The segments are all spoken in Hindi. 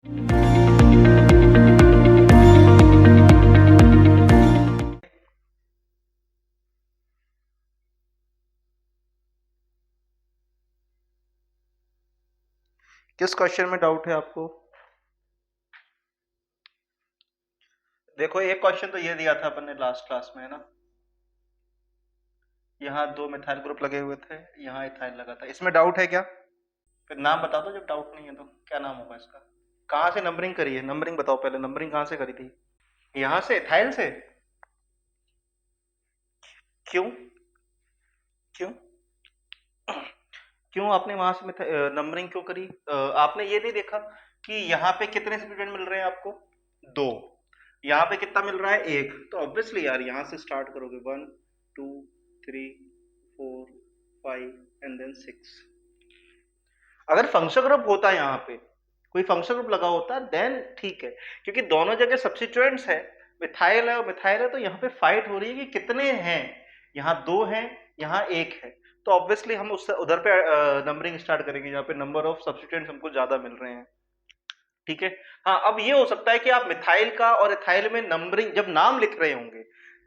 किस क्वेश्चन में डाउट है आपको? देखो, एक क्वेश्चन तो ये दिया था अपन ने लास्ट क्लास में, है ना। यहाँ 2 मिथाइल ग्रुप लगे हुए थे, यहाँ इथाइल लगा था। इसमें डाउट है क्या? फिर नाम बता दो। जब डाउट नहीं है तो क्या नाम होगा इसका? कहाँ से नंबरिंग करी है? नंबरिंग बताओ पहले, नंबरिंग कहाँ से करी थी? यहाँ से, इथाइल से? क्यों? क्यों? क्यों आपने वहां से नंबरिंग क्यों करी? आपने ये नहीं देखा कि यहाँ पे कितने स्टूडेंट मिल रहे हैं आपको? 2। यहाँ पे कितना मिल रहा है? 1। तो ऑब्वियसली यार यहाँ से स्टार्ट करोगे, 1 2 3 4 5 एंड देन 6। अगर फंक्शन ग्रुप होता है, यहाँ पे कोई फंक्शन ग्रुप लगा होता देन ठीक है, क्योंकि दोनों जगह सब्स्टिट्यूएंट्स है, मिथाइल है और मिथाइल है, तो यहाँ पे फाइट हो रही है कि कितने हैं। यहाँ 2 हैं, यहाँ 1 है, तो ऑब्वियसली हम उससे उधर पे नंबरिंग स्टार्ट करेंगे जहाँ पे नंबर ऑफ सब्स्टिट्यूएंट्स हमको ज्यादा मिल रहे हैं। ठीक है। हाँ, अब ये हो सकता है कि आप मिथाइल का और इथाइल में नंबरिंग जब नाम लिख रहे होंगे,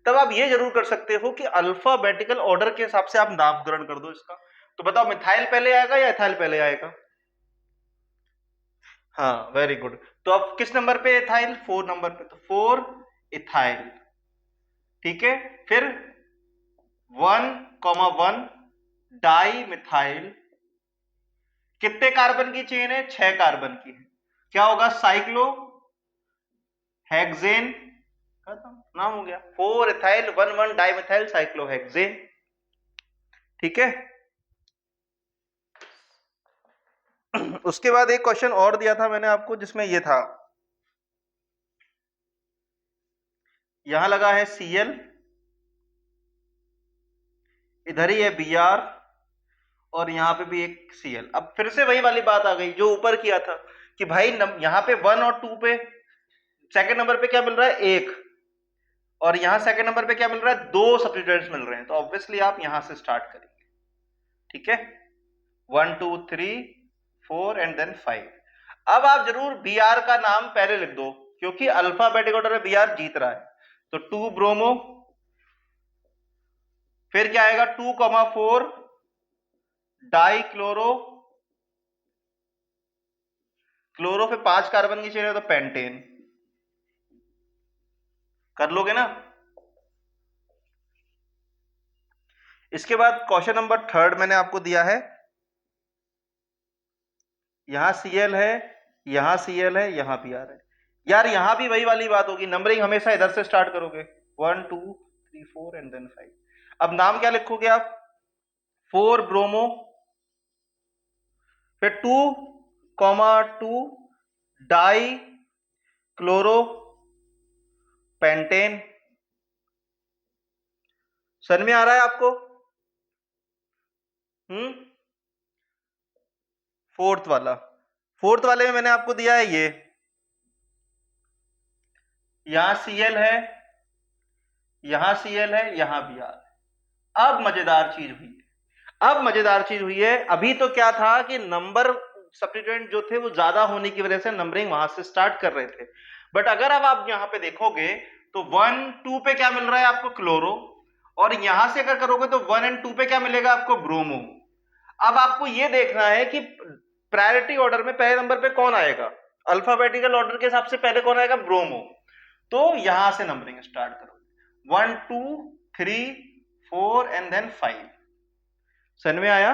तब आप ये जरूर कर सकते हो कि अल्फाबेटिकल ऑर्डर के हिसाब से आप नामकरण कर दो इसका। तो बताओ, मिथाइल पहले आएगा या इथाइल पहले आएगा? हाँ, वेरी गुड। तो अब किस नंबर पे इथाइल? 4 नंबर पे, तो 4 इथाइल। ठीक है। फिर 1,1 डाई मिथाइल। कितने कार्बन की चेन है? 6 कार्बन की है। क्या होगा? Cyclo hexane. खत्म, नाम हो गया। 4 इथाइल 1,1 डाई मिथाइल साइक्लोहेक्सेन। ठीक है। उसके बाद एक क्वेश्चन और दिया था मैंने आपको, जिसमें ये था, यहां लगा है Cl, इधर ही है Br, और यहां पे भी एक Cl। अब फिर से वही वाली बात आ गई जो ऊपर किया था कि भाई यहां पे 1 और 2 पे सेकंड नंबर पे क्या मिल रहा है? 1। और यहां सेकंड नंबर पे क्या मिल रहा है? 2 सब्स्टिट्यूएंट्स मिल रहे हैं। तो ऑब्वियसली आप यहां से स्टार्ट करेंगे। ठीक है। 1 2 3 4 एंड देन 5। अब आप जरूर Br का नाम पहले लिख दो, क्योंकि अल्फाबेटिक ऑर्डर में Br जीत रहा है। तो 2 ब्रोमो, फिर क्या आएगा? 2,4 डाई क्लोरो, क्लोरो पे 5 कार्बन की चेन है, तो पेंटेन। कर लोगे ना? इसके बाद क्वेश्चन नंबर 3 मैंने आपको दिया है। यहां Cl है, यहां Cl है, यहां Br है। यार यहां भी वही वाली बात होगी, नंबरिंग हमेशा इधर से स्टार्ट करोगे, 1 2 3 4 एंड देन 5। अब नाम क्या लिखोगे आप? 4 ब्रोमो, फिर 2,2 डाई क्लोरो पेंटेन। समझ में आ रहा है आपको? फोर्थ वाले में मैंने आपको दिया है ये, यहां Cl है, यहां Cl है, यहां Br है। अब मजेदार चीज हुई है। अभी तो क्या था कि नंबर सब्स्टिट्यूएंट जो थे वो ज्यादा होने की वजह से नंबरिंग वहां से स्टार्ट कर रहे थे। बट अगर अब आप यहां पे देखोगे तो 1 2 पे क्या मिल रहा है आपको? क्लोरो। और यहां से अगर करोगे तो 1 और 2 पे क्या मिलेगा आपको? ब्रोमो। अब आपको यह देखना है कि प्रायोरिटी ऑर्डर में पहले नंबर पे कौन आएगा। अल्फाबेटिकल ऑर्डर के हिसाब से पहले कौन आएगा? ब्रोमो। तो यहां से नंबरिंग स्टार्ट करो, 1 2 3 4 एंड देन 5। समझ में आया?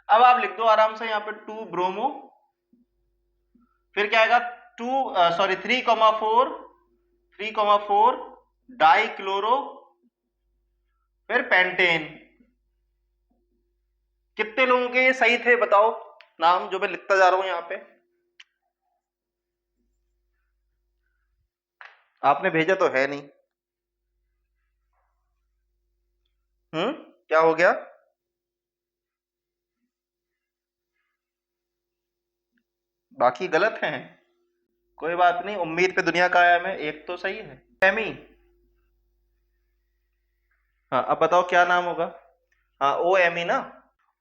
अब आप लिख दो आराम से यहां पे 2 ब्रोमो, फिर क्या आएगा? 3,4 डाई क्लोरो, फिर पेंटेन। कितने लोगों के ये सही थे बताओ नाम, जो मैं लिखता जा रहा हूं यहां पे? आपने भेजा तो है नहीं। क्या हो गया? बाकी गलत हैं? कोई बात नहीं, उम्मीद पे दुनिया कायम है, एक तो सही है। एमी। हाँ, अब बताओ क्या नाम होगा? हाँ, ओ एमी ना।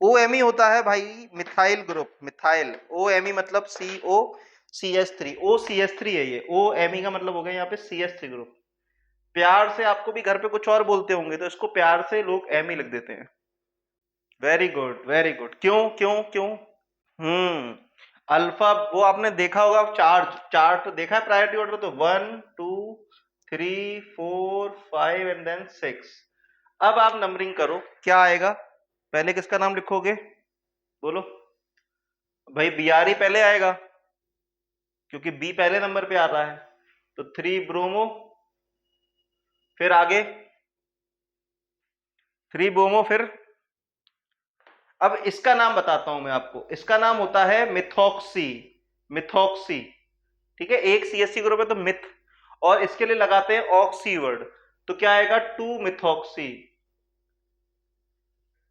ओ एमी होता है भाई मिथाइल ग्रुप, मिथाइल। ओ एमी मतलब CO CH3, OCH3 है ये, OMe का मतलब हो गया यहाँ पे CH3 ग्रुप। प्यार से आपको भी घर पे कुछ और बोलते होंगे तो इसको प्यार से लोग एमी लिख देते हैं। Very good very good. क्यों क्यों क्यों? अल्फा वो आपने देखा होगा, चार्ज चार्ट देखा है प्रायोरिटी ऑर्डर, तो 1 2 3 4 5 एंड देन 6। अब आप नंबरिंग करो, क्या आएगा? पहले किसका नाम लिखोगे? बोलो भाई, बीआर पहले आएगा क्योंकि बी पहले नंबर पे आ रहा है, तो 3 ब्रोमो, फिर आगे 3 ब्रोमो, फिर अब इसका नाम बताता हूं मैं आपको, इसका नाम होता है मिथॉक्सी। मिथॉक्सी, ठीक है, एक सीएससी ग्रुप है तो मिथ, और इसके लिए लगाते हैं ऑक्सी वर्ड, तो क्या आएगा? 2 मिथॉक्सी।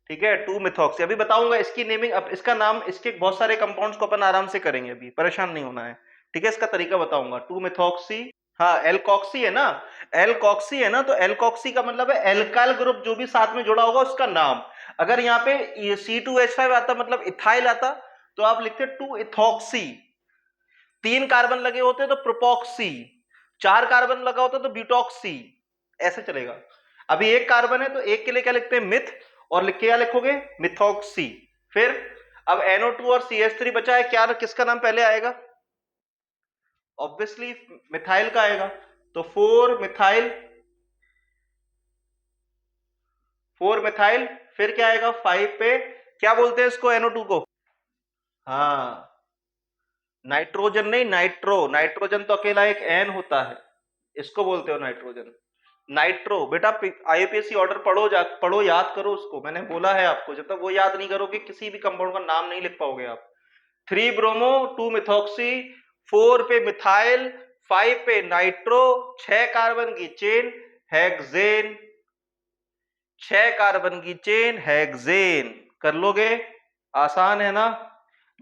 ठीक है, 2 मिथॉक्सी। अभी बताऊंगा इसकी नेमिंग, अब इसका नाम, इसके बहुत सारे कंपाउंड्स को अपन आराम से करेंगे, अभी परेशान नहीं होना है। ठीक है, इसका तरीका बताऊंगा। 2 मिथॉक्सी, हाँ एल्कॉक्सी है ना, एल्कॉक्सी है ना, तो एल्कॉक्सी का मतलब है एल्काइल ग्रुप जो भी साथ में जुड़ा होगा उसका नाम। अगर यहाँ पे C2H5 आता मतलब इथाइल आता, तो आप लिखते 2 इथॉक्सी। 3 कार्बन लगे होते तो प्रोपॉक्सी, 4 कार्बन लगा होता तो ब्यूटॉक्सी, ऐसे चलेगा। अभी एक कार्बन है तो एक के लिए क्या लिखते हैं? मिथ, और लिख के क्या लिखोगे? मिथॉक्सी। फिर अब NO2 और CH3 बचा है, क्या किसका नाम पहले आएगा? ऑब्वियसली मिथाइल का आएगा, तो 4 मिथाइल, 4 मिथाइल, फिर क्या आएगा 5 पे? क्या बोलते हैं इसको NO2 को? हाँ, नाइट्रोजन नहीं, नाइट्रो। नाइट्रोजन तो अकेला एक एन होता है, इसको बोलते हो नाइट्रोजन। नाइट्रो बेटा, आईपीएससी ऑर्डर पढ़ो, पढ़ो, याद करो उसको, मैंने बोला है आपको, जब तक वो याद नहीं करोगे किसी भी कंपाउंड का नाम नहीं लिख पाओगे आप। 3 ब्रोमो, 2 मिथॉक्सी, 4 पे मिथाइल, 5 पे नाइट्रो, 6 कार्बन की चेन हेक्सेन, 6 कार्बन की चेन हेक्सेन। कर लोगे? आसान है ना?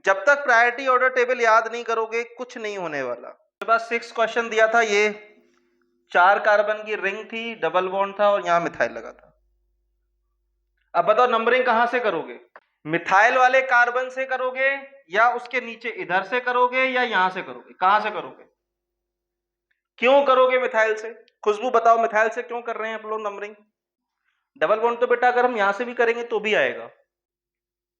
जब तक प्रायोरिटी ऑर्डर टेबल याद नहीं करोगे कुछ नहीं होने वाला। मेरे पास 6 क्वेश्चन दिया था, ये 4 कार्बन की रिंग थी, डबल बॉन्ड था और यहां मिथाइल लगा था। अब बताओ नंबरिंग कहां से करोगे? मिथाइल वाले कार्बन से करोगे, या उसके नीचे इधर से करोगे, या यहां से करोगे? कहां से करोगे? क्यों करोगे मिथाइल से? खुशबू बताओ, मिथाइल से क्यों कर रहे हैं आप लोग नंबरिंग? डबल बॉन्ड तो बेटा अगर हम यहां से भी करेंगे तो भी आएगा।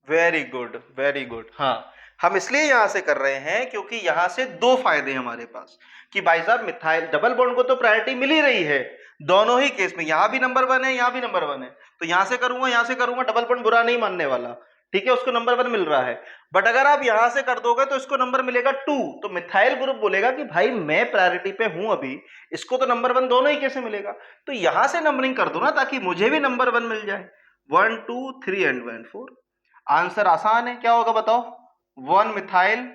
Very good very good. हाँ, हम इसलिए यहां से कर रहे हैं क्योंकि यहां से दो फायदे हमारे पास, कि भाई साहब मिथाइल डबल बॉन्ड को तो प्रायोरिटी मिल ही रही है दोनों ही केस में, यहां भी नंबर 1 है, यहां भी नंबर 1 है, तो यहां से करूंगा यहां से करूंगा, डबल बॉन्ड बुरा नहीं मानने वाला, ठीक है, उसको नंबर 1 मिल रहा है। बट अगर आप यहां से कर दोगे तो इसको नंबर मिलेगा 2, तो मिथाइल ग्रुप बोलेगा कि भाई मैं प्रायोरिटी पे हूं अभी, इसको तो नंबर 1 दोनों ही कैसे मिलेगा, तो यहां से नंबरिंग कर दो ना ताकि मुझे भी नंबर 1 मिल जाए। 1 2 3 एंड 4। आंसर आसान है, क्या होगा बताओ? 1 मिथाइल,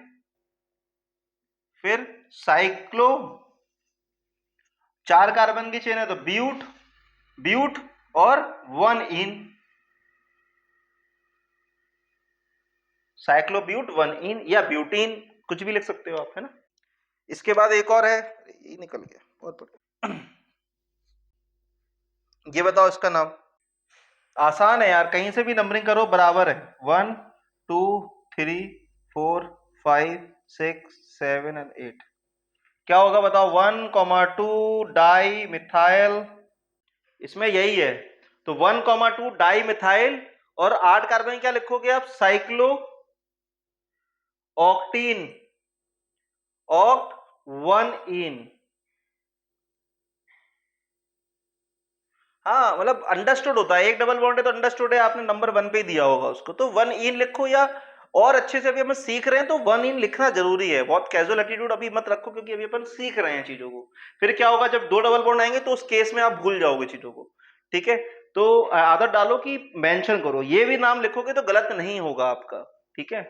फिर साइक्लो, 4 कार्बन की चेन है तो ब्यूट, ब्यूट, और 1 इन, साइक्लोब्यूट 1 इन, या ब्यूटीन, कुछ भी लिख सकते हो आप, है ना। इसके बाद एक और है, ये निकल गया, बहुत बढ़िया। ये बताओ इसका नाम। आसान है यार, कहीं से भी नंबरिंग करो बराबर है। 1 2 3 4 5 6 7 एंड 8। क्या होगा बताओ? 1,2 डाई मिथाइल, इसमें यही है, तो 1,2 डाई मिथाइल, और 8 कार्बन क्या लिखोगे आप? साइक्लो ऑक्टीन, ऑक्ट 1 इन। हाँ मतलब अंडरस्टूड होता है, एक डबल बॉन्ड है तो अंडरस्टूड है, आपने नंबर 1 पे ही दिया होगा उसको, तो 1 इन लिखो, या और अच्छे से अभी हम सीख रहे हैं तो 1 इन लिखना जरूरी है, बहुत कैजुअल एटीट्यूड अभी मत रखो क्योंकि अभी अपन सीख रहे हैं चीजों को। फिर क्या होगा जब 2 डबल बॉन्ड आएंगे तो उस केस में आप भूल जाओगे चीजों को, ठीक है। तो आदत डालो कि मेंशन करो, ये भी नाम लिखोगे तो गलत नहीं होगा आपका, ठीक है।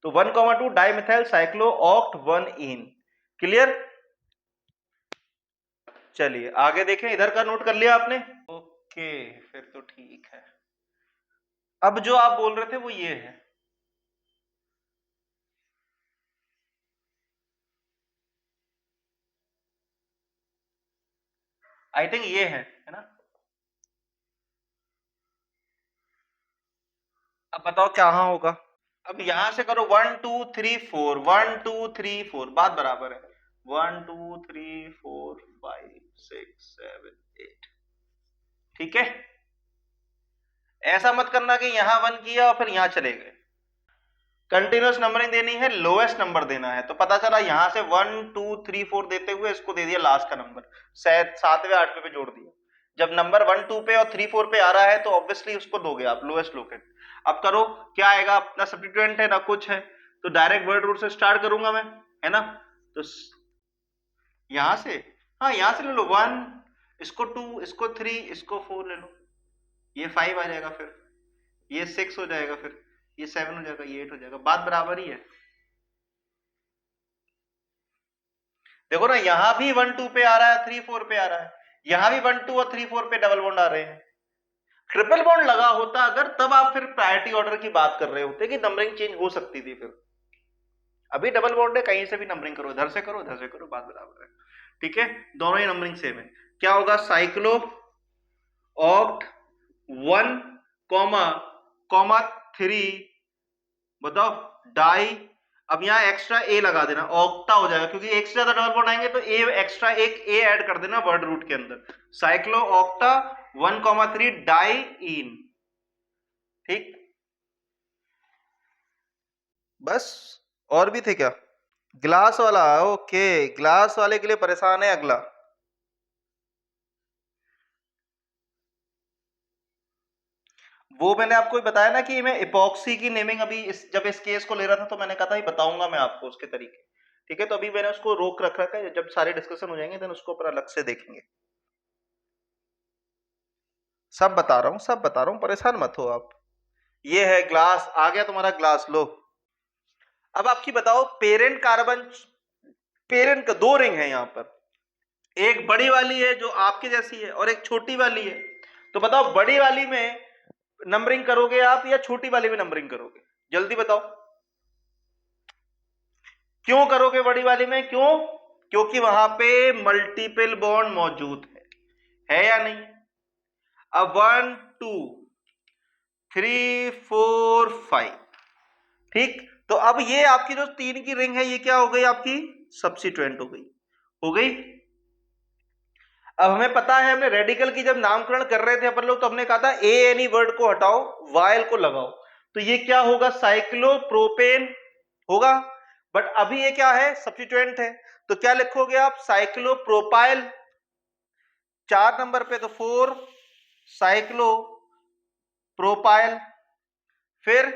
तो 1,2 डाई मिथाइल साइक्लो ऑक्ट 1 इन। क्लियर? चलिए आगे देखें, इधर का नोट कर लिया आपने? ओके, फिर तो ठीक है। अब जो आप बोल रहे थे वो ये है, आई थिंक ये है ना। अब बताओ क्या होगा? अब यहां से करो 1 2 3 4 1 2 3 4 बात बराबर है 1 2 3 4 5 6 7 8 ठीक है। ऐसा मत करना कि यहां 1 किया और फिर यहां चले गए। कंटिन्यूअस नंबरिंग देनी है, लोएस्ट नंबर देना है। तो पता चला यहां से 1 2 3 4 देते हुए इसको दे दिया लास्ट का नंबर, शायद 7वें 8वें पे जोड़ दिया। जब नंबर 1 2 पे और 3 4 पे आ रहा है तो ऑब्वियसली उसको दोगे आप लोएस्ट लोकेट। अब करो क्या आएगा, अपना सब्स्टिट्यूएंट है ना कुछ है, तो डायरेक्ट वर्ड रूट से स्टार्ट करूंगा मैं, है ना। तो यहां से, हाँ यहां से ले लो 1, इसको 2, इसको 3, इसको 4 ले लो, ये 5 आ जाएगा, फिर ये 6 हो जाएगा, फिर ये 7 हो जाएगा, ये 8 हो जाएगा, बात बराबर ही है। देखो ना यहां भी 1 2 पे आ रहा है, 3 4 पे आ रहा है, यहां भी 1 2 और 3 4 पे डबल बॉन्ड आ रहे हैं। ट्रिपल बॉन्ड लगा होता अगर, तब आप फिर प्रायोरिटी ऑर्डर की बात कर रहे होते कि नंबरिंग चेंज हो सकती थी। फिर अभी डबल बॉन्ड है, कहीं से भी नंबरिंग करो, इधर से करो उधर से करो, बात बराबर है। ठीक है, दोनों ही नंबरिंग सेम है। क्या होगा, साइक्लो ऑक्ट 1 कॉमा कॉमा 3, बताओ डाई। अब यहां एक्स्ट्रा ए लगा देना, ऑक्टा हो जाएगा, क्योंकि एक से ज्यादा डबल बॉन्ड आएंगे तो ए एक्स्ट्रा एक ए ऐड कर देना वर्ड रूट के अंदर। साइक्लो ऑक्टा 1,3 डाई इन। ठीक, बस और भी थे क्या? ग्लास वाला, ओके, ग्लास वाले के लिए परेशान है अगला। वो मैंने आपको बताया ना कि मैं इपॉक्सी की नेमिंग अभी जब इस केस को ले रहा था तो मैंने कहा था बताऊंगा मैं आपको उसके तरीके। ठीक है, तो अभी मैंने उसको रोक रख रखा है, जब सारे डिस्कशन हो जाएंगे देन उसको ऊपर अलग से देखेंगे। सब बता रहा हूँ, सब बता रहा हूँ, परेशान मत हो आप। ये है ग्लास, आ गया तुम्हारा ग्लास, लो। अब आपकी बताओ, पेरेंट कार्बन, पेरेंट का दो रिंग है यहाँ पर, एक बड़ी वाली है जो आपकी जैसी है और एक छोटी वाली है। तो बताओ बड़ी वाली में नंबरिंग करोगे आप या छोटी वाली में नंबरिंग करोगे, जल्दी बताओ। क्यों करोगे बड़ी वाली में, क्यों? क्योंकि वहां पे मल्टीपल बॉन्ड मौजूद है या नहीं? अब 1 2 3 4 5, ठीक। तो अब ये आपकी जो 3 की रिंग है ये क्या हो गई, आपकी सब्स्टिट्यूएंट हो गई, हो गई। अब हमें पता है, हमने रेडिकल की जब नामकरण कर रहे थे अपन लोग तो हमने कहा था ए एनी वर्ड को हटाओ, वायल को लगाओ। तो ये क्या होगा, साइक्लोप्रोपेन होगा। बट अभी ये क्या है, सब्स्टिट्यूएंट है, तो क्या लिखोगे आप, साइक्लोप्रोपाइल। 4 नंबर पे तो 4 साइक्लो प्रोपाइल, फिर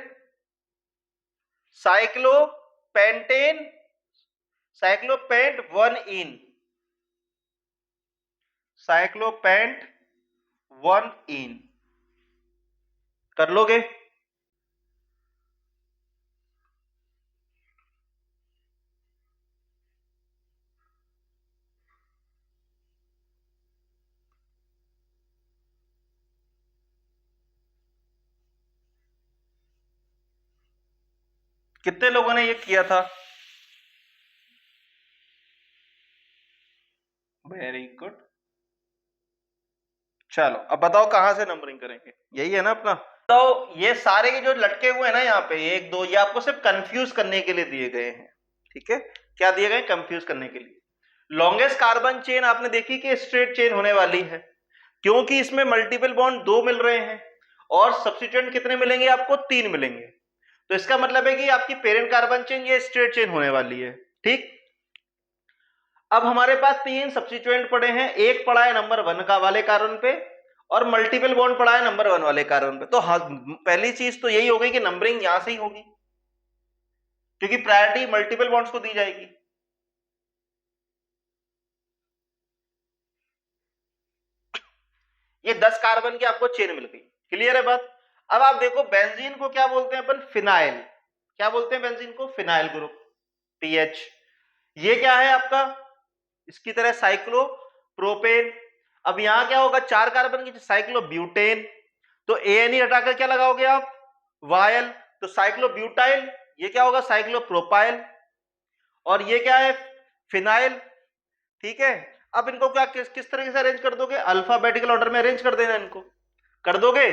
साइक्लोपेंटेन, साइक्लोपेंट 1 इन, साइक्लोपेंट 1 इन, कर लोगे? कितने लोगों ने ये किया था? Very good. चलो अब बताओ कहां से नंबरिंग करेंगे, यही है ना अपना। तो ये सारे के जो लटके हुए हैं ना यहाँ पे 1 2, ये आपको सिर्फ कंफ्यूज करने के लिए दिए गए हैं। ठीक है, क्या दिए गए, कंफ्यूज करने के लिए। लॉन्गेस्ट कार्बन चेन आपने देखी कि स्ट्रेट चेन होने वाली है, क्योंकि इसमें मल्टीपल बॉन्ड 2 मिल रहे हैं और सब्स्टिट्यूएंट कितने मिलेंगे आपको, 3 मिलेंगे। तो इसका मतलब है कि आपकी पेरेंट कार्बन चेन ये स्ट्रेट चेन होने वाली है। ठीक, अब हमारे पास 3 सब्स्टिट्यूएंट पड़े हैं, एक पड़ा है नंबर 1 का वाले कार्बन पे और मल्टीपल बॉन्ड पड़ा है नंबर 1 वाले कार्बन पे। तो पहली चीज तो यही हो गई कि नंबरिंग यहां से ही होगी, क्योंकि प्रायोरिटी मल्टीपल बॉन्ड्स को दी जाएगी। ये 10 कार्बन की आपको चेन मिल गई, क्लियर है बात। अब आप देखो बेंजीन को क्या बोलते हैं अपन, फिनाइल। क्या बोलते हैं बेंजीन को, फिनाइल ग्रुप, पीएच। ये क्या है आपका, इसकी तरह साइक्लो प्रोपेन। अब यहां क्या होगा, 4 कार्बन की साइक्लो ब्यूटेन, तो एएनई हटाकर क्या लगाओगे आप, वायल, तो साइक्लो ब्यूटाइल। ये क्या होगा, साइक्लो प्रोपाइल। और ये क्या है, फिनाइल। ठीक है, अब इनको क्या किस तरीके से अरेंज कर दोगे, अल्फाबेटिकल ऑर्डर में अरेंज कर देना इनको, कर दोगे।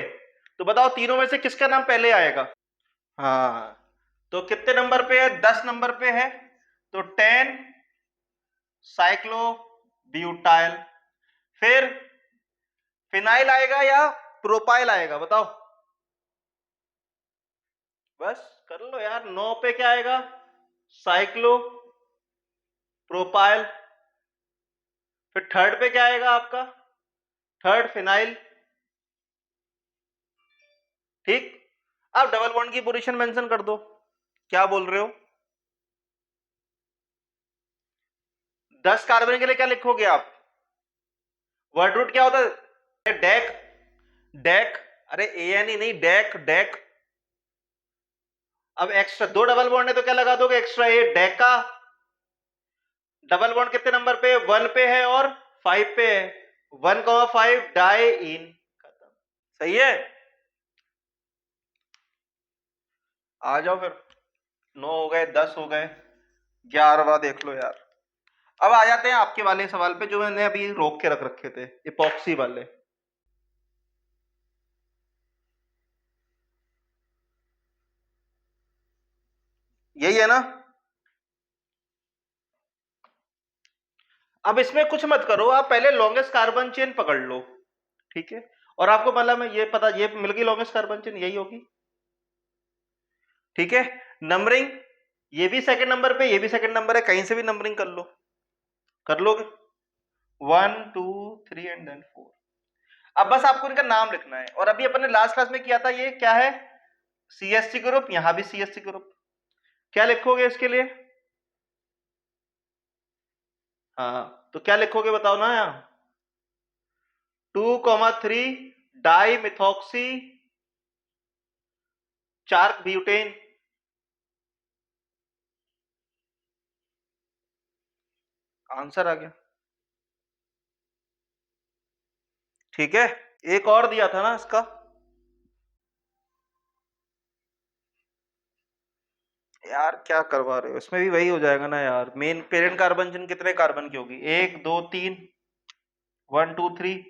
तो बताओ तीनों में से किसका नाम पहले आएगा? हाँ, तो कितने नंबर पे है? 10 नंबर पे है, तो 10 साइक्लोब्यूटाइल। फिर फिनाइल आएगा या प्रोपाइल आएगा, बताओ? बस कर लो यार। 9 पे क्या आएगा? Cyclo propyl. फिर थर्ड पे क्या आएगा आपका? Third phenyl. ठीक, अब डबल बॉन्ड की पोजीशन मेंशन कर दो। क्या बोल रहे हो? 10 कार्बन के लिए क्या लिखोगे आप? वर्ड रूट क्या होता है? डेक। डेक, अरे एन ही नहीं, डेक डेक। अब एक्स्ट्रा 2 डबल बॉन्ड है तो क्या लगा दोगे एक्स्ट्रा? ए डेका। डबल बॉन्ड कितने नंबर पे? 1 पे है और 5 पे है। 1,5 डाई इन। खत्म। सही है। आ जाओ फिर। 9 हो गए, 10 हो गए, 11वां देख लो यार। अब आ जाते हैं आपके वाले सवाल पे जो मैंने अभी रोक के रख रखे थे, इपॉक्सी वाले। यही है ना? अब इसमें कुछ मत करो, आप पहले लॉन्गेस्ट कार्बन चेन पकड़ लो। ठीक है, और आपको मतलब मैं ये पता, ये मिल गई लॉन्गेस्ट कार्बन चेन, यही होगी। ठीक है, नंबरिंग ये भी सेकंड नंबर पे, ये भी सेकंड नंबर है, कहीं से भी नंबरिंग कर लो। कर लोगे? 1 2 3 एंड देन 4। अब बस आपको इनका नाम लिखना है। और अभी अपन ने लास्ट क्लास में किया था, ये क्या है? CSC group. यहां भी सीएससी ग्रुप। क्या लिखोगे इसके लिए? हाँ, तो क्या लिखोगे बताओ ना यहाँ? 2,3 डाई मिथॉक्सी 4 ब्यूटेन। आंसर आ गया। ठीक है, एक और दिया था ना इसका। यार क्या करवा रहे हो, इसमें भी वही हो जाएगा ना यार। मेन पेरेंट कार्बन चेन कितने कार्बन की होगी? 1 2 3, 1 2 3।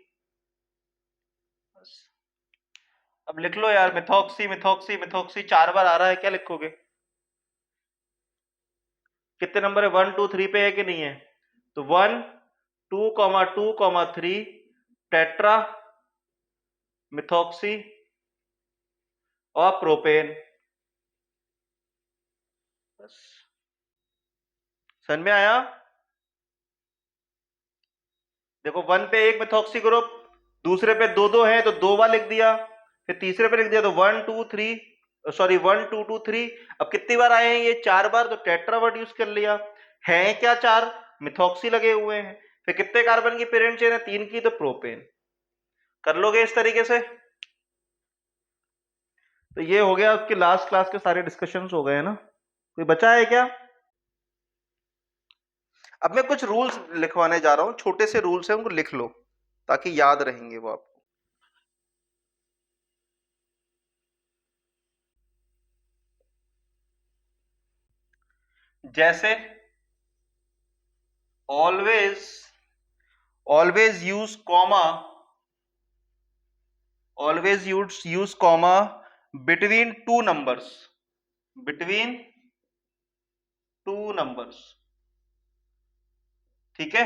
अब लिख लो यार, मिथॉक्सी मिथॉक्सी मिथॉक्सी 4 बार आ रहा है, क्या लिखोगे? कितने नंबर है? 1 2 3 पे है कि नहीं है? तो 1 2,2,3 टेट्रा मिथॉक्सी और प्रोपेन। बस, समझ में आया? देखो 1 पे एक मिथॉक्सी ग्रुप, दूसरे पे दो दो है तो 2 बार लिख दिया, फिर तीसरे पे लिख दिया तो 1 2 3, सॉरी 1 2 2 3। अब कितनी बार आए हैं ये? 4 बार, तो टेट्रा वर्ड यूज कर लिया। है क्या? 4 मिथॉक्सी लगे हुए हैं। फिर कितने कार्बन की पेरेंट चेन है? 3 की, तो प्रोपेन। कर लोगे इस तरीके से? तो ये हो गया आपके लास्ट क्लास के सारे डिस्कशंस हो गए हैं ना? कोई बचा है क्या? अब मैं कुछ रूल्स लिखवाने जा रहा हूं, छोटे से रूल्स हैं, उनको लिख लो ताकि याद रहेंगे वो आपको। जैसे always, always use comma, always use comma between two numbers, between two numbers. ठीक है,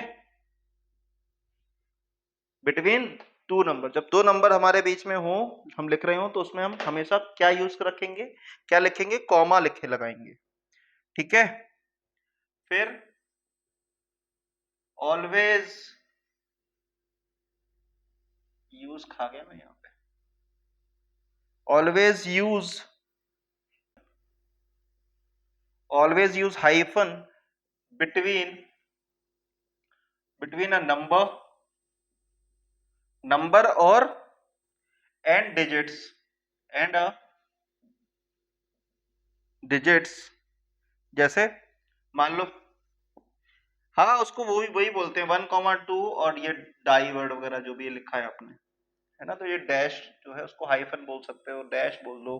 बिटवीन टू नंबर। जब दो नंबर हमारे बीच में हो, हम लिख रहे हो, तो उसमें हम हमेशा क्या यूज रखेंगे? क्या लिखेंगे? कॉमा लिखे लगाएंगे। ठीक है, फिर ऑलवेज यूज, खा गया मैं यहाँ पे, always use, always use hyphen between, between a number, number और and digits, and a digits. जैसे मान लो, हाँ उसको वो भी वही बोलते हैं 1,2, और ये डाई वर्ड वगैरह जो भी ये लिखा है आपने, है ना? तो ये डैश जो है उसको हाइफन बोल सकते हो, डैश बोल दो।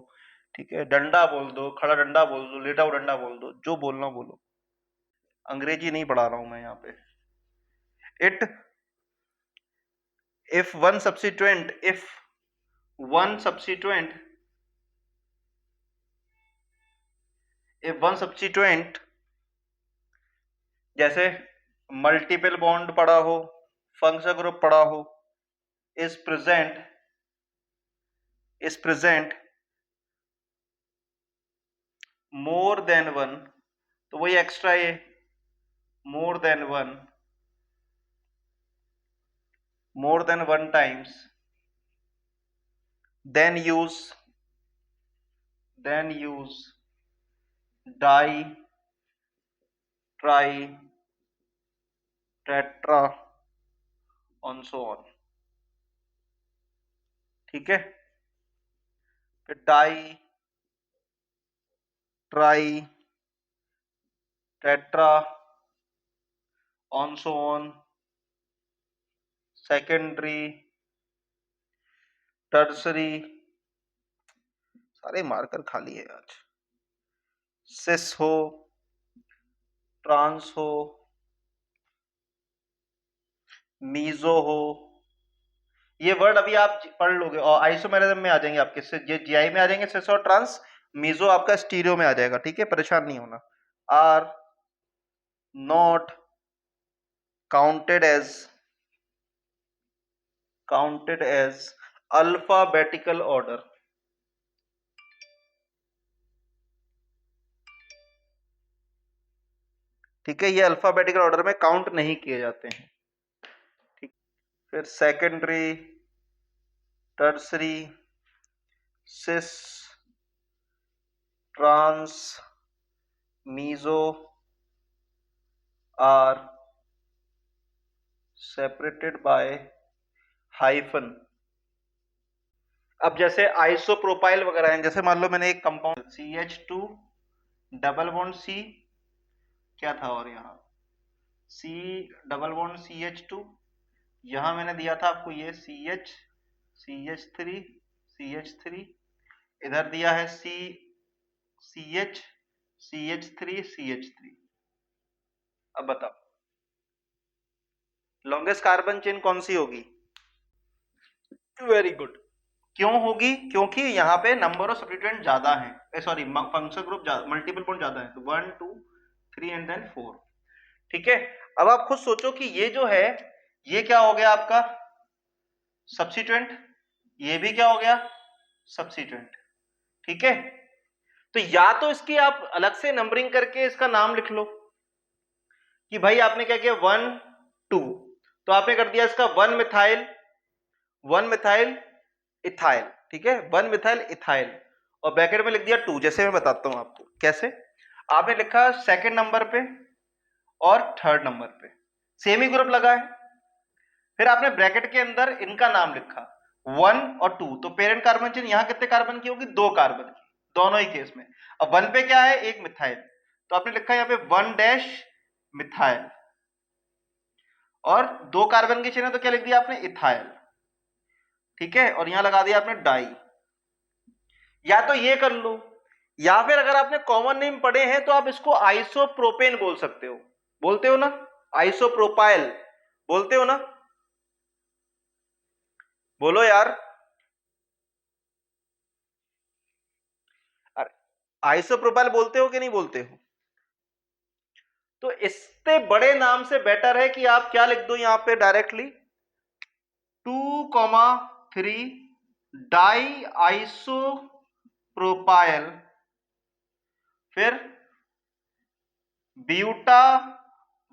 ठीक है, डंडा बोल दो, खड़ा डंडा बोल दो, लेटा हुआ डंडा बोल दो, जो बोलना बोलो। अंग्रेजी नहीं पढ़ा रहा हूं मैं यहाँ पे। It, if one substituent, if one substituent if one substituent, जैसे मल्टीपल बॉन्ड पड़ा हो, फंक्शनल ग्रुप पड़ा हो, is present more than one, तो वही एक्स्ट्रा ये more than one times, then use di, tri, tetra on so on। ठीक है, फिर di, tri, tetra on so on, secondary, tertiary, सारे मार्कर खाली है आज, सिस हो, ट्रांस हो, मीजो हो, ये वर्ड अभी आप पढ़ लोगे और आइसोमेरिज्म में आ जाएंगे आपके, ये जीआई में आ जाएंगे सिस और ट्रांस, मीजो आपका स्टीरियो में आ जाएगा। ठीक है, परेशान नहीं होना। Are not counted as alphabetical order. ठीक है, ये अल्फाबेटिकल ऑर्डर में काउंट नहीं किए जाते हैं। ठीक, फिर secondary, tertiary, cis, trans, meso are separated by hyphen. अब जैसे आइसोप्रोपाइल वगैरह हैं, जैसे मान लो मैंने एक compound CH2 double bond C क्या था, और यहाँ C डबल बॉन्ड CH2, यहां मैंने दिया था आपको ये CH3, इधर दिया है CH3। अब बताओ लॉन्गेस्ट कार्बन चेन कौन सी होगी? Very good. क्यों होगी? क्योंकि यहाँ पे नंबर ऑफ सब्स्टिट्यूएंट ज्यादा है, sorry functional group multiple bond ज्यादा है, तो 1 2 3 एंड देन 4। ठीक है, अब आप खुद सोचो कि ये जो है ये क्या हो गया आपका सब्स्टिट्यूएंट, ये भी क्या हो गया सब्स्टिट्यूएंट। ठीक है, तो या तो इसकी आप अलग से नंबरिंग करके इसका नाम लिख लो कि भाई आपने क्या किया 1 2, तो आपने कर दिया इसका 1 मिथाइल इथाइल। ठीक है, 1 मिथाइल इथाइल, और ब्रैकेट में लिख दिया 2। जैसे मैं बताता हूं आपको कैसे, आपने लिखा सेकंड नंबर पे और थर्ड नंबर पे सेम ही ग्रुप लगा है, फिर आपने ब्रैकेट के अंदर इनका नाम लिखा 1 और 2, तो पेरेंट कार्बन चेन यहां कितने कार्बन की होगी? 2 कार्बन की, दोनों ही केस में। अब 1 पे क्या है? एक मिथाइल, तो आपने लिखा यहां पे 1 डैश मिथाइल, और 2 कार्बन की चेन है तो क्या लिख दिया आपने? इथाइल। ठीक है, और यहां लगा दिया आपने डाई। या तो ये कर लो, या फिर अगर आपने कॉमन नेम पढ़े हैं तो आप इसको आइसोप्रोपेन बोल सकते हो। बोलते हो ना? आइसोप्रोपाइल बोलते हो ना? बोलो यार। आइसोप्रोपाइल बोलते हो कि नहीं बोलते हो? तो इससे बड़े नाम से बेटर है कि आप क्या लिख दो यहां पे डायरेक्टली 2,3 डाई आइसोप्रोपाइल, फिर ब्यूटा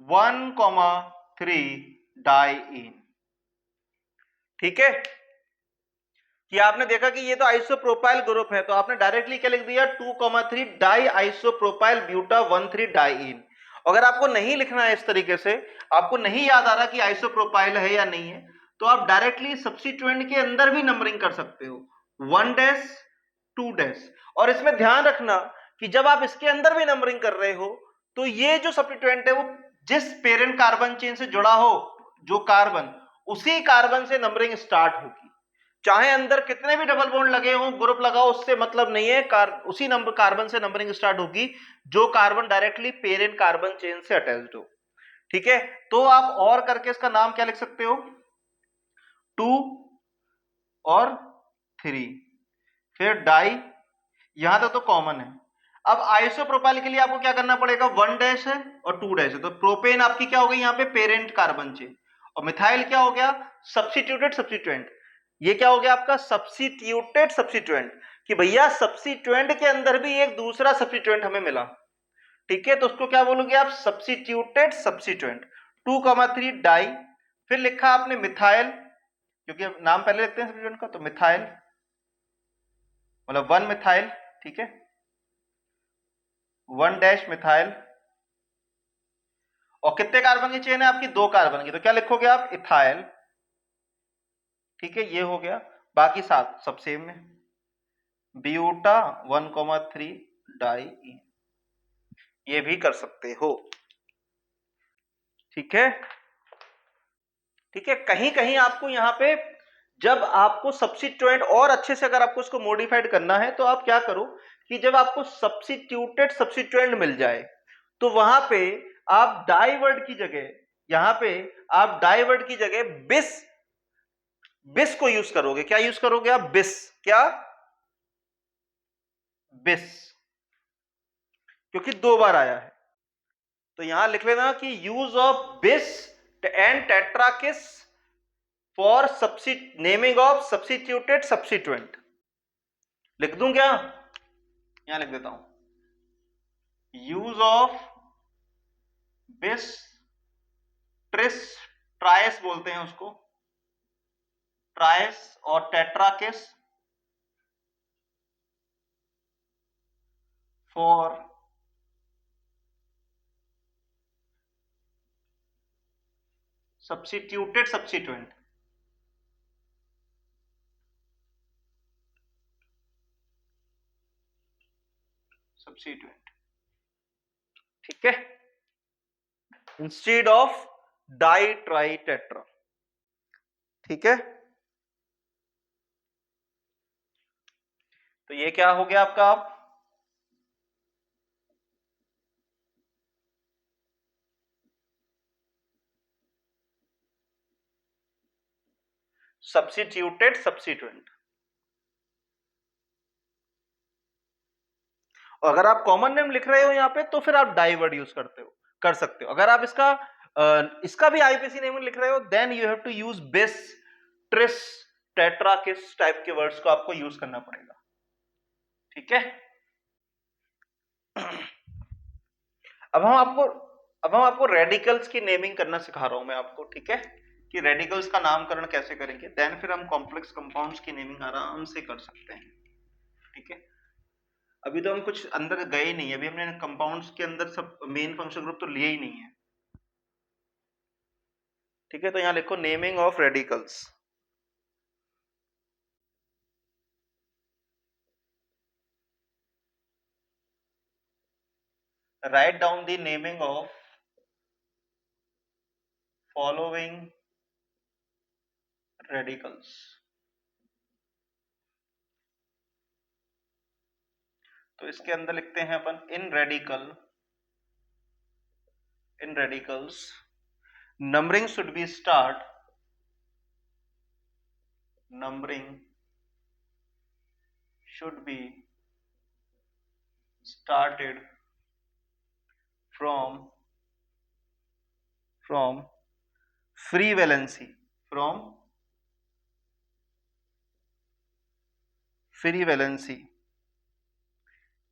1,3 डाईइन। ठीक है, कि आपने देखा कि ये तो आइसोप्रोपाइल ग्रुप है, तो आपने डायरेक्टली क्या लिख दिया 2,3 डाई आइसोप्रोपाइल ब्यूटा 1,3 डाईइन। अगर आपको नहीं लिखना है इस तरीके से, आपको नहीं याद आ रहा कि आइसोप्रोपाइल है या नहीं है, तो आप डायरेक्टली सब्स्टिट्यूएंट के अंदर भी नंबरिंग कर सकते हो 1 डैश 2 डैश। और इसमें ध्यान रखना कि जब आप इसके अंदर भी नंबरिंग कर रहे हो तो ये जो सब्स्टिट्यूएंट है वो जिस पेरेंट कार्बन चेन से जुड़ा हो जो कार्बन, उसी कार्बन से नंबरिंग स्टार्ट होगी। चाहे अंदर कितने भी डबल बॉन्ड लगे हो, ग्रुप लगाओ, उससे मतलब नहीं है, उसी नंबर कार्बन से नंबरिंग स्टार्ट होगी जो carbon directly parent carbon chain से अटैच्ड हो। ठीक है, तो आप और करके इसका नाम क्या लिख सकते हो 2 और 3, फिर डाई, यहां तक तो कॉमन है। अब आइसोप्रोपाइल के लिए आपको क्या करना पड़ेगा, 1 डैश है और 2 डैश है, तो प्रोपेन आपकी क्या हो गई यहाँ पे, पेरेंट कार्बन चेन, और मिथाइल क्या हो गया, सब्स्टिट्यूटेड सब्स्टिट्यूएंट। ये क्या हो गया आपका, सब्स्टिट्यूटेड सब्स्टिट्यूएंट, कि भैया सब्स्टिट्यूएंट के अंदर भी एक दूसरा सब्स्टिट्यूएंट हमें मिला, ठीक है, तो उसको क्या बोलोगे आप, सब्स्टिट्यूटेड सब्स्टिट्यूएंट। 2,3 डाई, फिर लिखा आपने मिथाइल, क्योंकि नाम पहले लिखते हैं सब्स्टिट्यूएंट का, तो मिथाइल मतलब 1 मिथाइल, ठीक है, 1 डैश मिथाइल, और कितने कार्बन की चेन है आपकी, 2 कार्बन की, तो क्या लिखोगे आप, इथाइल, ठीक है, ये हो गया, बाकी 7 सब सेम में, ब्यूटा 1,3 डाई, ये भी कर सकते हो, ठीक है, ठीक है। कहीं कहीं आपको यहां पे जब आपको सब्स्टिट्यूएंट और अच्छे से अगर आपको इसको मॉडिफाइड करना है तो आप क्या करो कि जब आपको सब्स्टिट्यूटेड सब्स्टिट्यूएंट मिल जाए तो वहां पे आप डाइवर्ड की जगह, यहां पे आप डाइवर्ड की जगह बिस, बिस को यूज करोगे, क्या यूज करोगे आप, बिस, क्या, बिस, क्योंकि 2 बार आया है, तो यहां लिख लेना कि यूज ऑफ बिस and tetrakis for naming of substituted substituent, लिख दूं क्या, यहां लिख देता हूं, यूज ऑफ बिस, ट्रिस, ट्राइस बोलते हैं उसको, ट्राइस और tetrakis for substituted substituent, substituent, ठीक है, instead of die tri tetra, ठीक है, तो ये क्या हो गया आपका, आप सब्स्टिट्यूटेड सब्स्टिट्यूएंट। और अगर आप कॉमन नेम लिख रहे हो यहाँ पे तो फिर आप डाइवर्ड यूज करते हो, कर सकते हो, अगर आप इसका भी आईपीसी नेम लिख रहे हो then you have to use bis, tris, tetra, किस टाइप के वर्ड्स को आपको यूज करना पड़ेगा, ठीक है। अब हम आपको रेडिकल्स की नेमिंग करना सिखा रहा हूं मैं आपको, ठीक है, कि रेडिकल्स का नामकरण कैसे करेंगे, देन फिर हम कॉम्प्लेक्स कंपाउंड्स की नेमिंग आराम से कर सकते हैं, ठीक है। अभी तो हम कुछ अंदर गए नहीं है, अभी हमने कंपाउंड्स के अंदर सब मेन फंक्शन ग्रुप तो लिए ही नहीं है, ठीक है, तो यहां लिखो naming of radicals, write down the naming of following radicals, तो इसके अंदर लिखते हैं अपन इन radicals numbering should be started from free valency,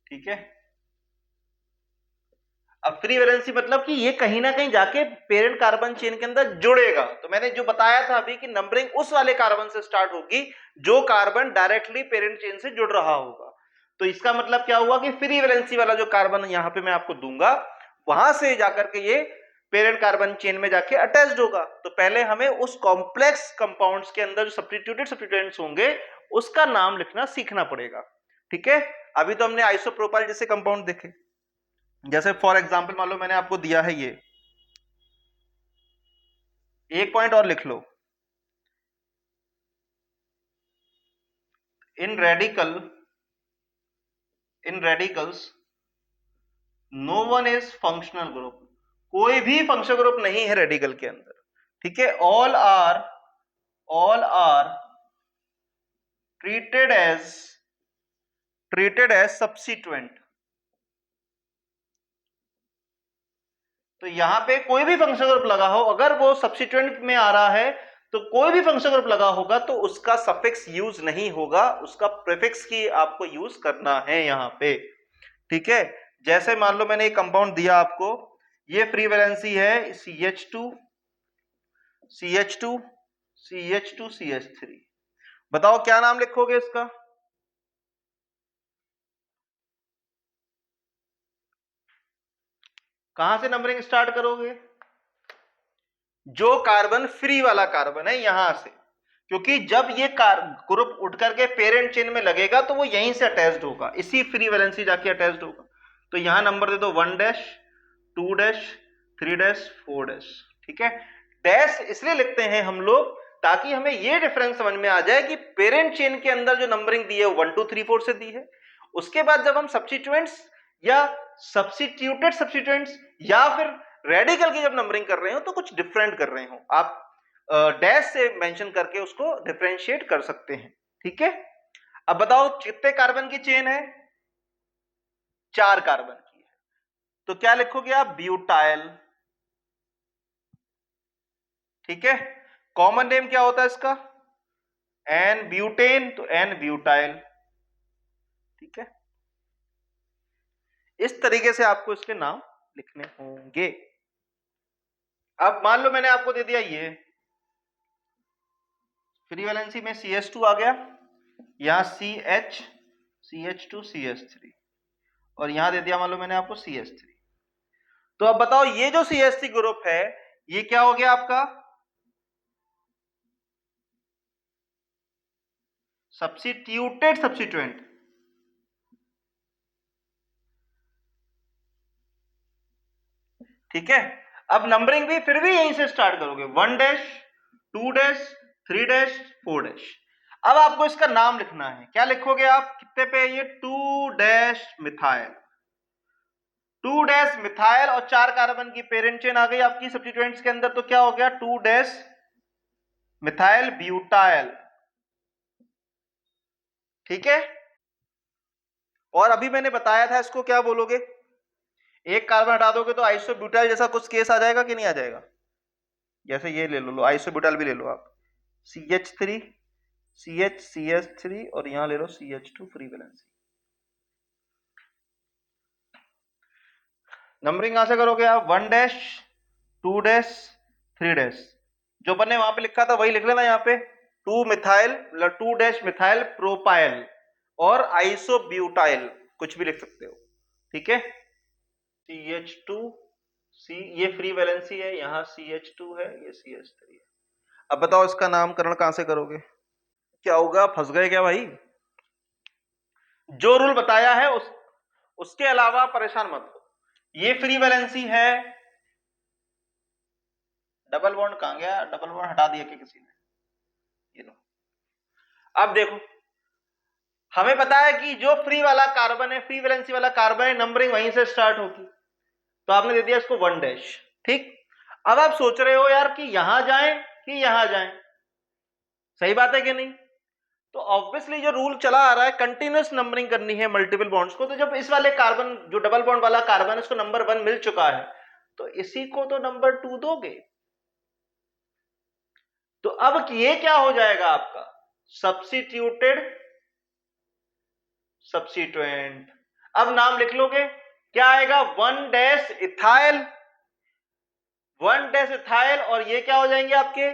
ठीक है। अब फ्री वैलेंसी मतलब कि ये कहीं ना कहीं जाके पेरेंट कार्बन चेन के अंदर जुड़ेगा, तो मैंने जो बताया था अभी कि नंबरिंग उस वाले कार्बन से स्टार्ट होगी जो कार्बन डायरेक्टली पेरेंट चेन से जुड़ रहा होगा, तो इसका मतलब क्या हुआ कि फ्री वैलेंसी वाला जो कार्बन यहां पे मैं आपको दूंगा वहां से जाकर के ये पेरेंट कार्बन चेन में जाके अटैच्ड होगा, तो पहले हमें उस कॉम्प्लेक्स कंपाउंड्स के अंदर जो सब्स्टिट्यूटेड सब्स्टिट्यूएंट्स होंगे उसका नाम लिखना सीखना पड़ेगा, ठीक है। अभी तो हमने आइसोप्रोपाइल जैसे कंपाउंड देखे, जैसे फॉर एग्जांपल मान लो मैंने आपको दिया है ये, एक पॉइंट और लिख लो, in radicals no one is functional group, कोई भी फंक्शनल ग्रुप नहीं है रेडिकल के अंदर, ठीक है, all are treated as substituent, तो यहाँ पे कोई भी फंक्शन ग्रुप लगा हो, अगर वो सब्स्टिट्यूएंट में आ रहा है तो कोई भी फंक्शन ग्रुप लगा होगा तो उसका सफिक्स यूज नहीं होगा, उसका प्रीफिक्स की आपको यूज करना है यहाँ पे। ठीक है, जैसे मान लो मैंने एक कंपाउंड दिया आपको, ये फ्री वैलेंसी है CH2 CH2 CH2 CH3, बताओ क्या नाम लिखोगे इसका? कहां से नंबरिंग स्टार्ट करोगे? जो कार्बन फ्री वाला कार्बन है यहां से, क्योंकि जब ये ग्रुप उठ करके पेरेंट चेन में लगेगा तो वो यहीं से अटैच्ड होगा, इसी फ्री वैलेंसी जाके अटैच्ड होगा। तो यहां नंबर दे दो 1 डैश 2 डैश 3 डैश 4 डैश। ठीक है, डैश इसलिए लिखते हैं हम लोग ताकि हमें ये डिफरेंस समझ में आ जाए कि पेरेंट चेन के अंदर जो नंबरिंग दी है 1 2 3 4 से दी है। उसके बाद जब हम सब्स्टिट्यूएंट्स या सब्स्टिट्यूटेड सब्स्टिट्यूएंट्स या फिर रेडिकल की जब नंबरिंग कर रहे हो तो कुछ डिफरेंट कर रहे हो, आप डैश से मेंशन करके उसको डिफरेंशिएट कर सकते हैं। ठीक है, अब बताओ कितने कार्बन की चेन है? 4 कार्बन की है, तो क्या लिखोगे आप? ब्यूटाइल। ठीक है, कॉमन नेम क्या होता है इसका? एन ब्यूटेन, तो एन ब्यूटाइल। ठीक है, इस तरीके से आपको इसके नाम लिखने होंगे। अब मान लो मैंने आपको दे दिया ये फ्री वैलेंसी में CH2 आ गया, यहां CH2 CH3, और यहां दे दिया मान लो मैंने आपको CH3। तो अब बताओ ये जो CH3 ग्रुप है ये क्या हो गया आपका? Substituted substituent. ठीक है, अब नंबरिंग भी फिर भी यहीं से स्टार्ट करोगे, 1 डैश 2 डैश 3 डैश 4 डैश। अब आपको इसका नाम लिखना है, क्या लिखोगे आप? कितने पे? ये 2 डैश मिथाइल, 2 डैश मिथाइल, और 4 कार्बन की पेरेंट चेन आ गई आपकी सब्स्टिट्यूएंट्स के अंदर, तो क्या हो गया? 2 डैश मिथाइल ब्यूटाइल। ठीक है, और अभी मैंने बताया था इसको क्या बोलोगे? एक कार्बन हटा दोगे तो आइसोब्यूटाइल जैसा कुछ केस आ जाएगा कि नहीं आ जाएगा? जैसे ये ले लो आइसोब्यूटाइल भी ले लो आप, CH3 CH और यहां ले लो CH2 फ्री वैलेंसी। नंबरिंग कहां से करोगे आप? 1 डैश 2 डैश 3 डैश, जो अपन ने वहां पे लिखा था वही लिख लेना यहाँ पे, 2 मिथाइल 2 डैश मिथाइल प्रोपाइल और आइसोब्यूटाइल, कुछ भी लिख सकते हो। ठीक है, CH2 ये फ्री वैलेंसी है, यहाँ CH2 है, ये CH3 है। अब बताओ इसका नामकरण कहां से करोगे? क्या होगा? फंस गए क्या भाई? जो रूल बताया है उसके अलावा परेशान मत हो। ये फ्री वैलेंसी है, डबल बॉन्ड कहां गया? डबल बॉन्ड हटा दिया क्या किसी ने? ये लो, अब देखो हमें पता है कि जो फ्री वाला कार्बन है, फ्री वैलेंसी वाला कार्बन है, नंबरिंग वहीं से स्टार्ट होगी, तो आपने दे दिया इसको 1 डैश। ठीक, अब आप सोच रहे हो यार कि यहां जाएं कि यहां जाएं, सही बात है कि नहीं? तो ऑब्वियसली जो रूल चला आ रहा है कंटिन्यूअस नंबरिंग करनी है मल्टीपल बॉन्ड्स को, तो जब इस वाले कार्बन जो डबल बॉन्ड वाला कार्बन इसको नंबर 1 मिल चुका है तो इसी को तो नंबर 2 दोगे। तो अब ये क्या हो जाएगा आपका? Substituted substituent. अब नाम लिख लोगे, क्या आएगा? 1 डैश इथाइल, 1 डैश इथाइल, और ये क्या हो जाएंगे आपके?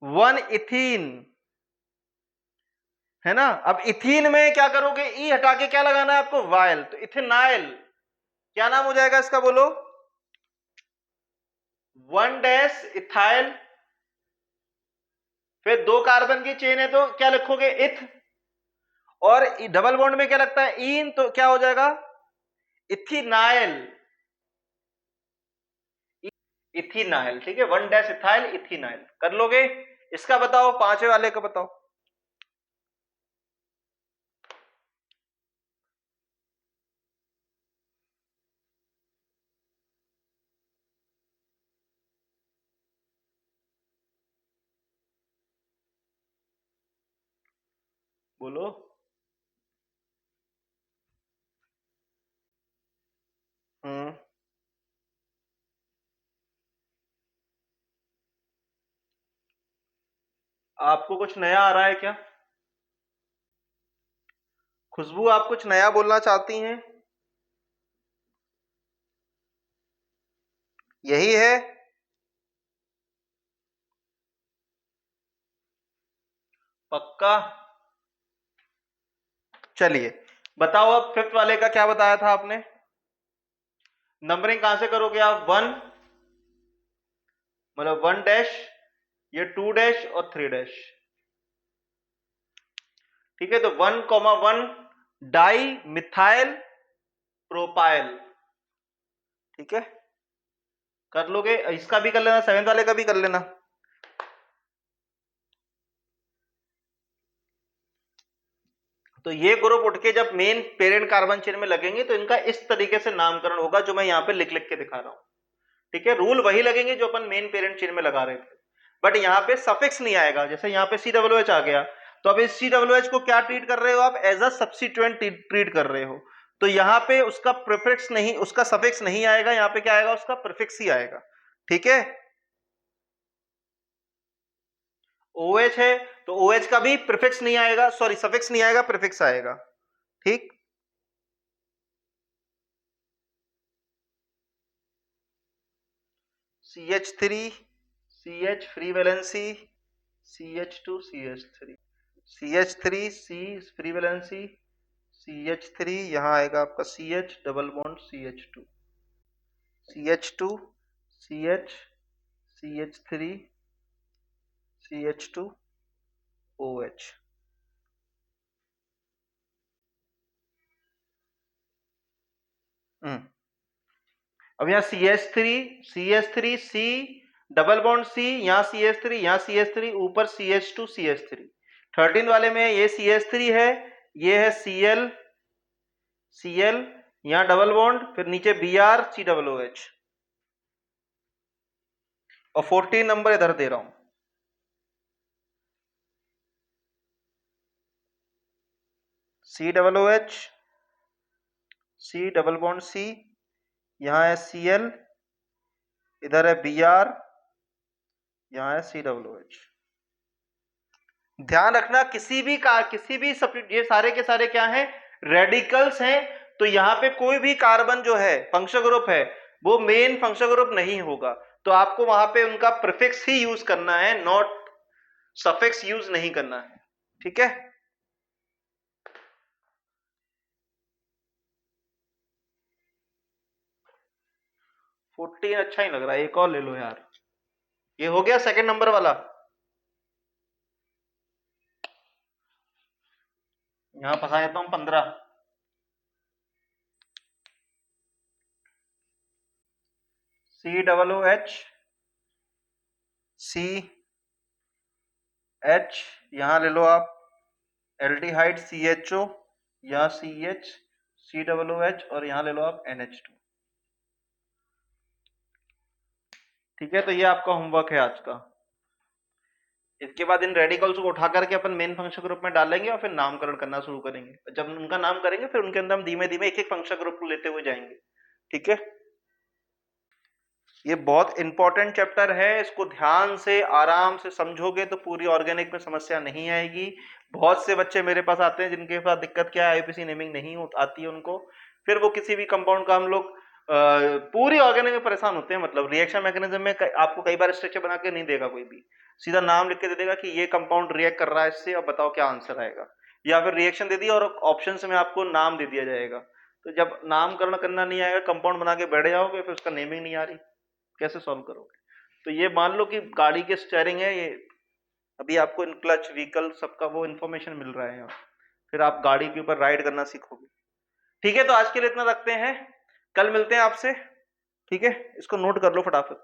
1 इथीन, है ना? अब इथीन में क्या करोगे? ई हटा के क्या लगाना है आपको? वाइल, तो इथेनाइल। क्या नाम हो जाएगा इसका बोलो? 1 डैश इथाइल, फिर 2 कार्बन की चेन है तो क्या लिखोगे? इथ, और डबल बॉन्ड में क्या लगता है? इन, तो क्या हो जाएगा? इथिनाइल, इथिनाइल। ठीक है, 1 डैश इथाइल इथिनाइल कर लोगे। इसका बताओ, पांचवें वाले का बताओ। बोलो। हम्म, आपको कुछ नया आ रहा है क्या? खुशबू, आप कुछ नया बोलना चाहती हैं? यही है? पक्का? चलिए बताओ, अब फिफ्थ वाले का क्या बताया था आपने? नंबरिंग कहां से करोगे आप? वन, मतलब वन डैश, ये टू डैश और थ्री डैश। ठीक है, तो 1,1 डाई मिथाइल प्रोपाइल। ठीक है, कर लोगे? इसका भी कर लेना, सेवेंथ वाले का भी कर लेना। तो ये ग्रुप उठ के जब मेन पेरेंट कार्बन चेन में लगेंगे तो इनका इस तरीके से नामकरण होगा जो मैं यहां पे लिख लिख के दिखा रहा हूं। ठीक है, रूल वही लगेंगे जो अपन मेन पेरेंट चेन में लगा रहे थे, बट यहाँ पे सफिक्स नहीं आएगा। जैसे यहाँ पे COOH आ गया, तो अब इस COOH को क्या ट्रीट कर रहे हो आप? एज अ सब्स्टिट्यूएंट ट्रीट कर रहे हो, तो यहाँ पे उसका प्रीफिक्स नहीं, उसका सफिक्स नहीं आएगा, यहाँ पे क्या आएगा? उसका प्रीफिक्स ही आएगा। ठीक है, OH है तो OH का भी प्रीफिक्स नहीं आएगा, सॉरी सफिक्स नहीं आएगा, प्रीफिक्स आएगा। ठीक, CH3 CH free valency, CH2 CH3, CH3 C free valency, CH3, यहां आएगा आपका CH double bond CH2, CH2 CH CH3 CH2 OH। अब यहाँ CH3 C double bond C, यहाँ CH3, यहाँ CH3, ऊपर CH2 CH3। 13 वाले में ये CH3 है, ये है Cl, यहाँ डबल बॉन्ड, फिर नीचे Br COOH, और 14 नंबर इधर दे रहा हूं, COOH, C double bond C, यहाँ है Cl, इधर है Br, यहाँ है COOH। ध्यान रखना, किसी भी ये सारे के सारे क्या हैं? रेडिकल्स हैं, तो यहाँ पे कोई भी कार्बन जो है फंक्शनल ग्रुप है वो मेन फंक्शनल ग्रुप नहीं होगा, तो आपको वहां पे उनका प्रीफिक्स ही यूज करना है, नॉट सफिक्स यूज नहीं करना है। ठीक है, 14 अच्छा ही लग रहा है, एक और ले लो यार। ये हो गया सेकंड नंबर वाला। यहां फंसा देता हूं 15। COOH CH, यहां ले लो आप एल्डिहाइड CHO, यहाँ CH COOH, और यहां ले लो आप NH2। ठीक है, तो ये आपका होमवर्क है आज का। इसके बाद इन रेडिकल्स को उठा करके अपन मेन फंक्शन ग्रुप में डालेंगे और फिर नामकरण करना शुरू करेंगे। जब उनका नाम करेंगे फिर उनके अंदर हम धीमे धीमे एक एक फंक्शन ग्रुप को लेते हुए जाएंगे। ठीक है, ये बहुत इंपॉर्टेंट चैप्टर है, इसको ध्यान से आराम से समझोगे तो पूरी ऑर्गेनिक में समस्या नहीं आएगी। बहुत से बच्चे मेरे पास आते हैं जिनके पास दिक्कत क्या है, IUPAC नेमिंग नहीं आती है उनको, फिर वो किसी भी कंपाउंड का हम लोग पूरी ऑर्गेनिक में परेशान होते हैं। मतलब रिएक्शन मैकेनिज्म में आपको कई बार स्ट्रक्चर बना के नहीं देगा कोई भी, सीधा नाम लिख के दे देगा कि ये कंपाउंड रिएक्ट कर रहा है इससे, और बताओ क्या आंसर आएगा, या फिर रिएक्शन दे दिया और ऑप्शन में आपको नाम दे दिया जाएगा। तो जब नामकरण करना नहीं आएगा, कंपाउंड बना के बैठ जाओगे, फिर उसका नेमिंग नहीं आ रही, कैसे सॉल्व करोगे? तो ये मान लो कि गाड़ी के स्टीयरिंग है ये, अभी आपको इन क्लच व्हीकल सबका वो इन्फॉर्मेशन मिल रहा है, फिर आप गाड़ी के ऊपर राइड करना सीखोगे। ठीक है, तो आज के लिए इतना रखते हैं, कल मिलते हैं आपसे। ठीक है, इसको नोट कर लो फटाफट।